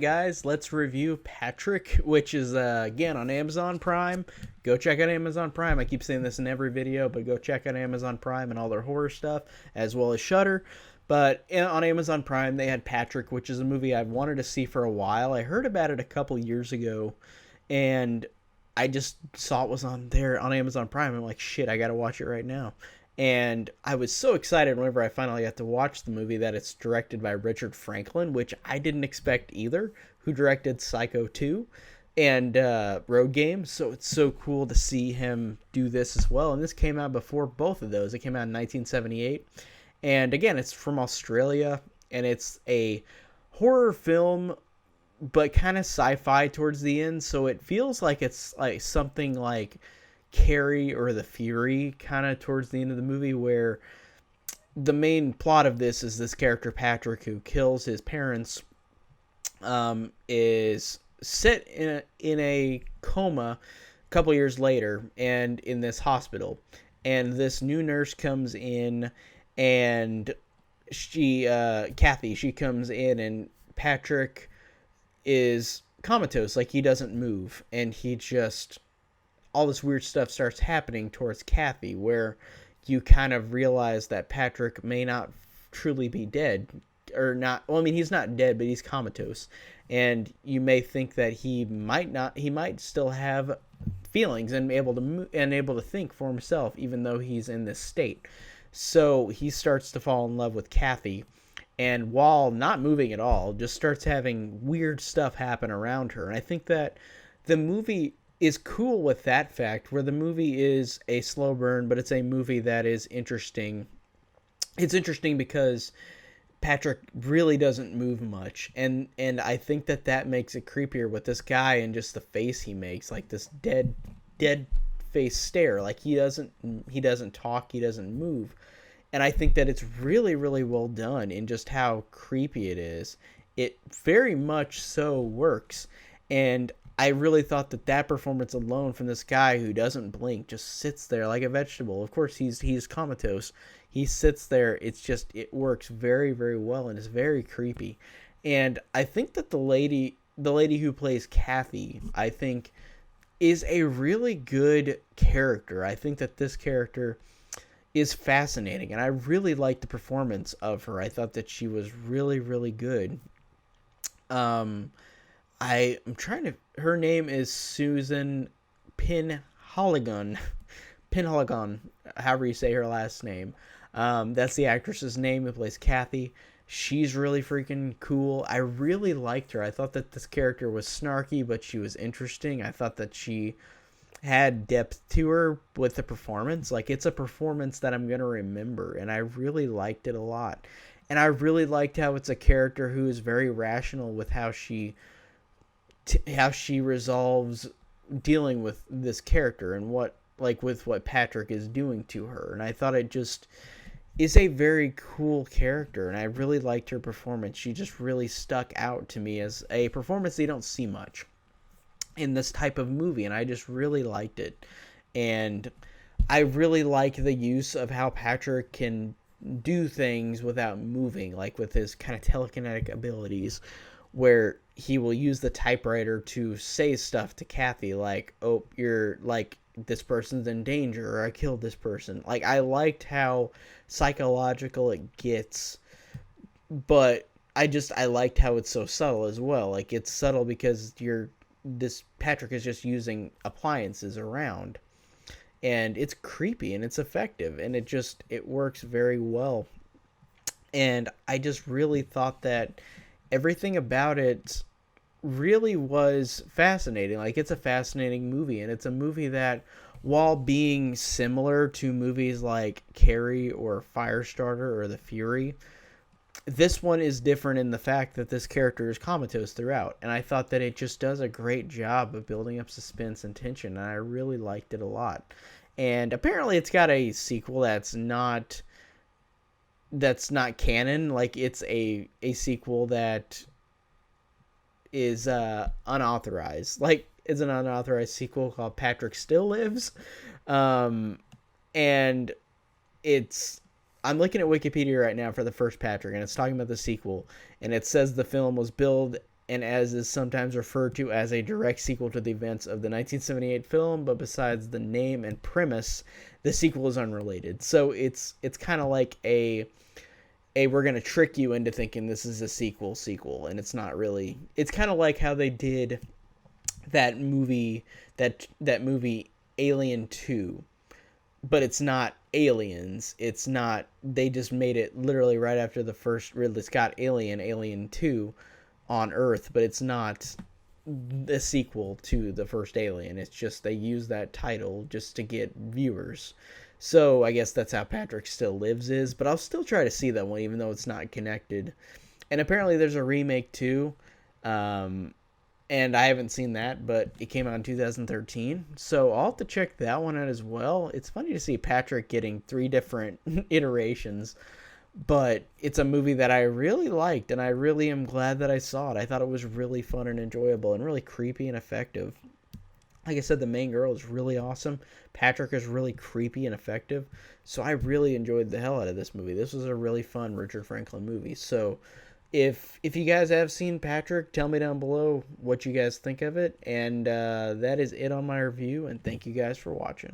guys, let's review Patrick, which is again on Amazon Prime. Go check out Amazon Prime. I keep saying this in every video, but go check out Amazon Prime and all their horror stuff, as well as Shudder. But on Amazon Prime, they had Patrick, which is a movie I've wanted to see for a while. I heard about it a couple years ago, and I just saw it was on there on Amazon Prime. I'm like, shit, I gotta watch it right now. And I was so excited whenever I finally got to watch the movie that it's directed by Richard Franklin, which I didn't expect either, who directed Psycho 2 and Road Game. So it's so cool to see him do this as well. And this came out before both of those. It came out in 1978. And again, it's from Australia, and it's a horror film, but kind of sci-fi towards the end. So it feels like it's like something like Carrie or The Fury kind of towards the end of the movie, where the main plot of this is this character Patrick, who kills his parents, is set in a coma a couple years later and in this hospital, and this new nurse comes in, and she Kathy, she comes in, and Patrick is comatose, like he doesn't move, and he just, all this weird stuff starts happening towards Kathy, where you kind of realize that Patrick may not truly be dead, or not. Well, I mean, he's not dead, but he's comatose, and you may think that he might still have feelings and able to think for himself, even though he's in this state. So he starts to fall in love with Kathy, and while not moving at all, just starts having weird stuff happen around her. And I think that the movie is cool with that fact, where the movie is a slow burn, but it's a movie that is interesting. It's interesting because Patrick really doesn't move much, and I think that makes it creepier with this guy, and just the face he makes, like this dead face stare, like he doesn't talk, he doesn't move. And I think that it's really, really well done in just how creepy it is. It very much so works. And I really thought that performance alone from this guy who doesn't blink, just sits there like a vegetable. Of course, he's comatose. He sits there. It works very, very well, and it's very creepy. And I think that the lady who plays Kathy, I think, is a really good character. I think that this character is fascinating, and I really liked the performance of her. I thought that she was really, really good. I'm trying to. Her name is Susan Penhaligon. Penhaligon, however you say her last name. That's the actress's name who plays Kathy. She's really freaking cool. I really liked her. I thought that this character was snarky, but she was interesting. I thought that she had depth to her with the performance. Like, it's a performance that I'm gonna remember, and I really liked it a lot. And I really liked how it's a character who is very rational with how she resolves dealing with this character, and with what Patrick is doing to her. And I thought it just is a very cool character, and I really liked her performance. She just really stuck out to me as a performance that you don't see much in this type of movie, and I just really liked it. And I really like the use of how Patrick can do things without moving, like with his kind of telekinetic abilities, where he will use the typewriter to say stuff to Kathy, like, oh, you're like, this person's in danger, or I killed this person. Like, I liked how psychological it gets, but I liked how it's so subtle as well. Like, it's subtle because this Patrick is just using appliances around, and it's creepy, and it's effective, and it works very well. And I just really thought that everything about it really was fascinating. Like, it's a fascinating movie, and it's a movie that, while being similar to movies like Carrie or Firestarter or The Fury, this one is different in the fact that this character is comatose throughout, and I thought that it just does a great job of building up suspense and tension, and I really liked it a lot. And apparently it's got a sequel that's not canon. Like, it's a sequel that is unauthorized. Like, it's an unauthorized sequel called Patrick Still Lives. And I'm looking at Wikipedia right now for the first Patrick, and it's talking about the sequel, and it says the film was billed and as is sometimes referred to as a direct sequel to the events of the 1978 film, but besides the name and premise, the sequel is unrelated. So it's kind of like a we're going to trick you into thinking this is a sequel, and it's not really. It's kind of like how they did that movie, that movie Alien 2, but it's not aliens. It's not. They just made it literally right after the first Ridley Scott Alien 2 on Earth, but it's not the sequel to the first Alien. It's just they use that title just to get viewers. So I guess that's how Patrick Still Lives is, but I'll still try to see that one even though it's not connected. And apparently there's a remake too. And I haven't seen that, but it came out in 2013. So I'll have to check that one out as well. It's funny to see Patrick getting 3 different iterations, but it's a movie that I really liked, and I really am glad that I saw it. I thought it was really fun and enjoyable and really creepy and effective. Like I said, the main girl is really awesome. Patrick is really creepy and effective. So I really enjoyed the hell out of this movie. This was a really fun Richard Franklin movie. So if you guys have seen Patrick, tell me down below what you guys think of it. And that is it on my review. And thank you guys for watching.